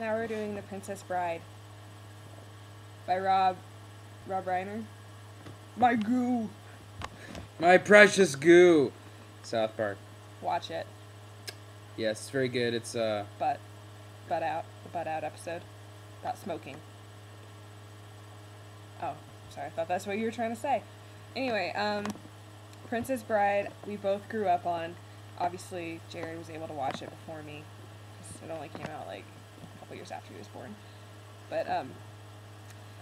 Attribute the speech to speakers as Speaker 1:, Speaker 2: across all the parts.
Speaker 1: Now we're doing The Princess Bride by Rob Reiner. My goo.
Speaker 2: My precious goo. South Park.
Speaker 1: Watch it.
Speaker 2: Yes, it's very good. It's
Speaker 1: Butt Out. The Butt Out episode about smoking. Oh, sorry. I thought that's what you were trying to say. Anyway, Princess Bride, we both grew up on. Obviously, Jared was able to watch it before me, because it only came out like a couple years after he was born. But,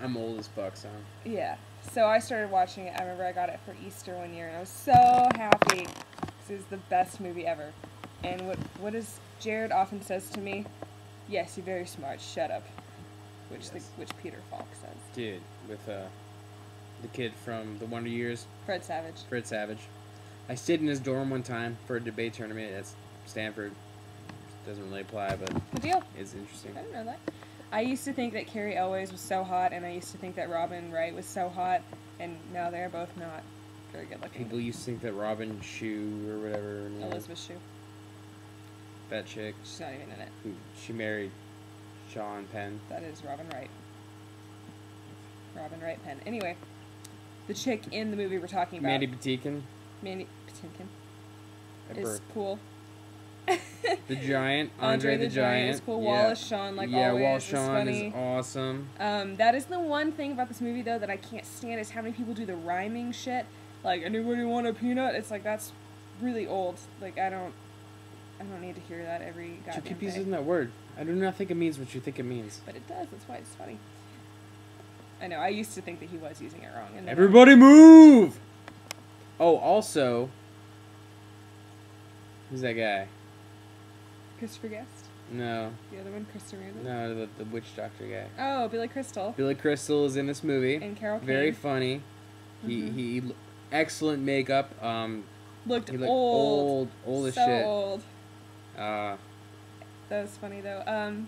Speaker 2: I'm old as fuck, so.
Speaker 1: yeah. So I started watching it. I remember I got it for Easter one year, and I was so happy. This is the best movie ever. And what does Jared often says to me? Yes, you're very smart. Shut up. Which Peter Falk says.
Speaker 2: Dude, with the kid from The Wonder Years.
Speaker 1: Fred Savage.
Speaker 2: Fred Savage. I stayed in his dorm one time for a debate tournament at Stanford. Doesn't really apply, but
Speaker 1: good deal.
Speaker 2: It's interesting.
Speaker 1: I didn't know that. I used to think that Cary Elwes was so hot, and I used to think that Robin Wright was so hot, and now they're both not very good looking.
Speaker 2: People used to think that Robin Shue or whatever.
Speaker 1: Elizabeth Shue.
Speaker 2: That chick.
Speaker 1: She's not even in it.
Speaker 2: She married Sean Penn.
Speaker 1: That is Robin Wright. Robin Wright Penn. Anyway, the chick in the movie we're talking about.
Speaker 2: Mandy Patinkin.
Speaker 1: Mandy Patinkin is cool.
Speaker 2: The Giant. Andre the Giant
Speaker 1: is cool.
Speaker 2: Yeah.
Speaker 1: Wallace Shawn, like always.
Speaker 2: Wallace
Speaker 1: is
Speaker 2: Shawn
Speaker 1: funny.
Speaker 2: is awesome.
Speaker 1: That is the one thing about this movie, though, that I can't stand is how many people do the rhyming shit. Like, anybody want a peanut? It's like, that's really old. Like, I don't need to hear that every goddamn
Speaker 2: You keep
Speaker 1: day.
Speaker 2: using that word. I do not think it means what you think it means.
Speaker 1: But it does. That's why it's funny. I know. I used to think that he was using it wrong. And
Speaker 2: Everybody move! Oh, also... Who's that guy?
Speaker 1: Christopher Guest?
Speaker 2: No.
Speaker 1: The other one, Christopher Guest?
Speaker 2: No, the witch doctor guy.
Speaker 1: Oh, Billy Crystal.
Speaker 2: Billy Crystal is in this movie.
Speaker 1: And Carol Kane.
Speaker 2: Very funny.
Speaker 1: Mm-hmm.
Speaker 2: He excellent makeup.
Speaker 1: Looked
Speaker 2: he looked
Speaker 1: old.
Speaker 2: Old as
Speaker 1: so
Speaker 2: shit.
Speaker 1: Old.
Speaker 2: That
Speaker 1: was funny though.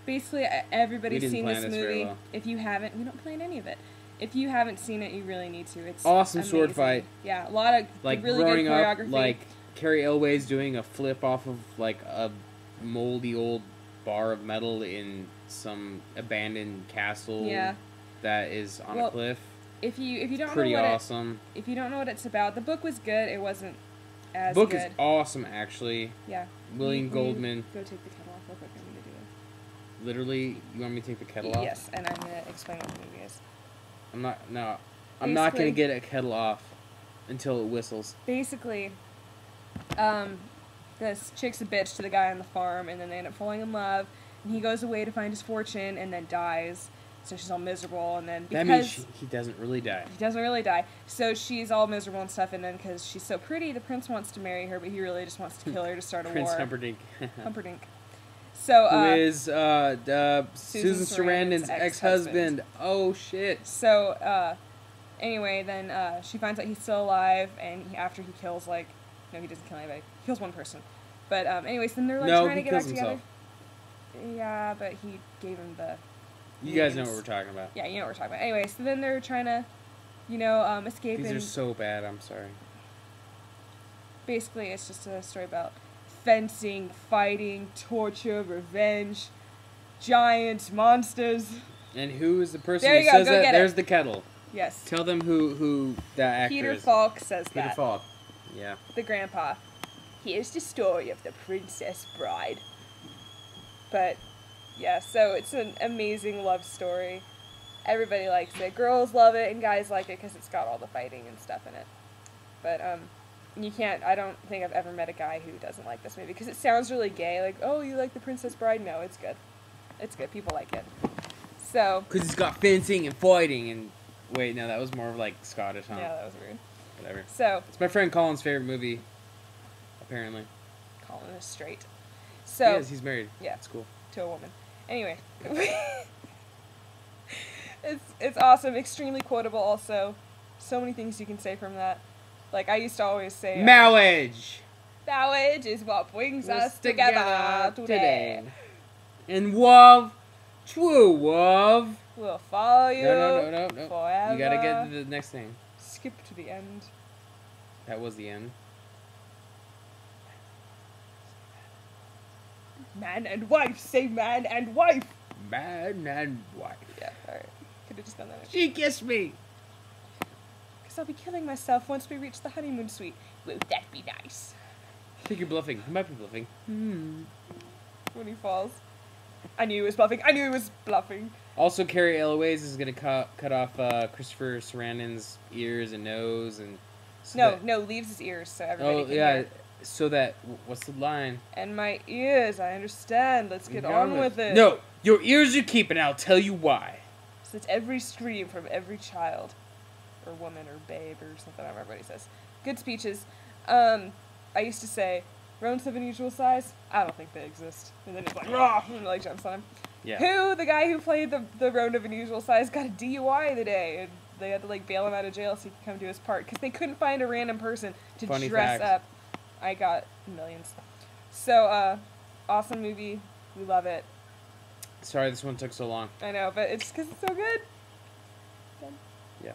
Speaker 1: Basically everybody's seen this movie.
Speaker 2: Well.
Speaker 1: If you haven't, we don't plan any of it. If you haven't seen it, you really need to. It's
Speaker 2: awesome
Speaker 1: amazing.
Speaker 2: sword fight.
Speaker 1: Yeah, a lot of
Speaker 2: like
Speaker 1: really
Speaker 2: growing
Speaker 1: good choreography.
Speaker 2: up, like Cary Elwes doing a flip off of like a moldy old bar of metal in some abandoned castle.
Speaker 1: Yeah.
Speaker 2: That is on a cliff.
Speaker 1: If you don't
Speaker 2: pretty
Speaker 1: know what
Speaker 2: awesome.
Speaker 1: If you don't know what it's about, the book was good. It wasn't as
Speaker 2: book
Speaker 1: good.
Speaker 2: is awesome, actually.
Speaker 1: Yeah.
Speaker 2: William Goldman.
Speaker 1: Go take the kettle off real quick. I need to do it.
Speaker 2: Literally, you want me to take the kettle off?
Speaker 1: Yes, and I'm gonna explain what the movie is.
Speaker 2: I'm not gonna get a kettle off until it whistles.
Speaker 1: Basically, this chick's a bitch to the guy on the farm, and then they end up falling in love, and he goes away to find his fortune, and then dies. So she's all miserable, and then because...
Speaker 2: That means he doesn't really die.
Speaker 1: He doesn't really die. So she's all miserable and stuff, and then because she's so pretty, the prince wants to marry her, but he really just wants to kill her to start a
Speaker 2: Prince
Speaker 1: war.
Speaker 2: Humperdinck.
Speaker 1: Humperdinck. So,
Speaker 2: who is Susan Sarandon's ex-husband. Oh, shit.
Speaker 1: So, anyway, then she finds out he's still alive, and after he kills, like... No, he doesn't kill anybody. He kills one person. But, anyways, then they're, like, trying to get back together. Yeah, but he gave him the...
Speaker 2: You guys know what we're talking about.
Speaker 1: Yeah, you know what we're talking about. Anyway, so then they're trying to, escape.
Speaker 2: These are so bad, I'm sorry.
Speaker 1: Basically, it's just a story about fencing, fighting, torture, revenge, giants, monsters.
Speaker 2: And who is the person
Speaker 1: there
Speaker 2: who
Speaker 1: you go,
Speaker 2: says
Speaker 1: go
Speaker 2: that?
Speaker 1: get
Speaker 2: There's
Speaker 1: it.
Speaker 2: the kettle.
Speaker 1: Yes.
Speaker 2: Tell them who that actor
Speaker 1: Peter
Speaker 2: is.
Speaker 1: Falk says that.
Speaker 2: Peter Falk. Yeah.
Speaker 1: The grandpa. Here's the story of the Princess Bride. But... yeah, so it's an amazing love story. Everybody likes it. Girls love it, and guys like it because it's got all the fighting and stuff in it. But, I don't think I've ever met a guy who doesn't like this movie, because it sounds really gay, like, oh, you like The Princess Bride? No, it's good. It's good. People like it. So.
Speaker 2: Because it's got fencing and fighting, and, wait, no, that was more of, like, Scottish, huh?
Speaker 1: Yeah, that was weird.
Speaker 2: Whatever.
Speaker 1: So.
Speaker 2: It's my friend Colin's favorite movie, apparently.
Speaker 1: Colin is straight. So.
Speaker 2: He is, he's married.
Speaker 1: Yeah.
Speaker 2: It's cool.
Speaker 1: To a woman. Anyway. It's awesome, extremely quotable also. So many things you can say from that. Like, I used to always say...
Speaker 2: marriage!
Speaker 1: Marriage is what brings us together today.
Speaker 2: And love, true love.
Speaker 1: We'll follow you
Speaker 2: No.
Speaker 1: forever.
Speaker 2: You gotta get to the next thing.
Speaker 1: Skip to the end.
Speaker 2: That was the end.
Speaker 1: Man and wife. Say man and wife.
Speaker 2: Man and wife.
Speaker 1: Yeah, alright. Could have just done that.
Speaker 2: She kissed me.
Speaker 1: Because I'll be killing myself once we reach the honeymoon suite. Won't that be nice?
Speaker 2: I think you're bluffing. You might be bluffing.
Speaker 1: When he falls. I knew he was bluffing. I knew he was bluffing.
Speaker 2: Also, Cary Elwes is going to cut off Christopher Sarandon's ears and nose. And so
Speaker 1: No, leaves his ears so everybody can
Speaker 2: yeah.
Speaker 1: hear.
Speaker 2: So that, what's the line?
Speaker 1: And my ears, I understand. Let's get on with it.
Speaker 2: No, your ears you keep, and I'll tell you why.
Speaker 1: So it's every scream from every child. Or woman, or babe, or something. I don't remember what he says. Good speeches. I used to say, rodents of unusual size? I don't think they exist. And then it's like, raw! And like jumps on him.
Speaker 2: Yeah.
Speaker 1: The guy who played the rodent of unusual size got a DUI today. And they had to like bail him out of jail so he could come do his part. Because they couldn't find a random person to dress up. I got millions. So, awesome movie. We love it.
Speaker 2: Sorry this one took so long.
Speaker 1: I know, but it's because it's so good. Done.
Speaker 2: Yeah.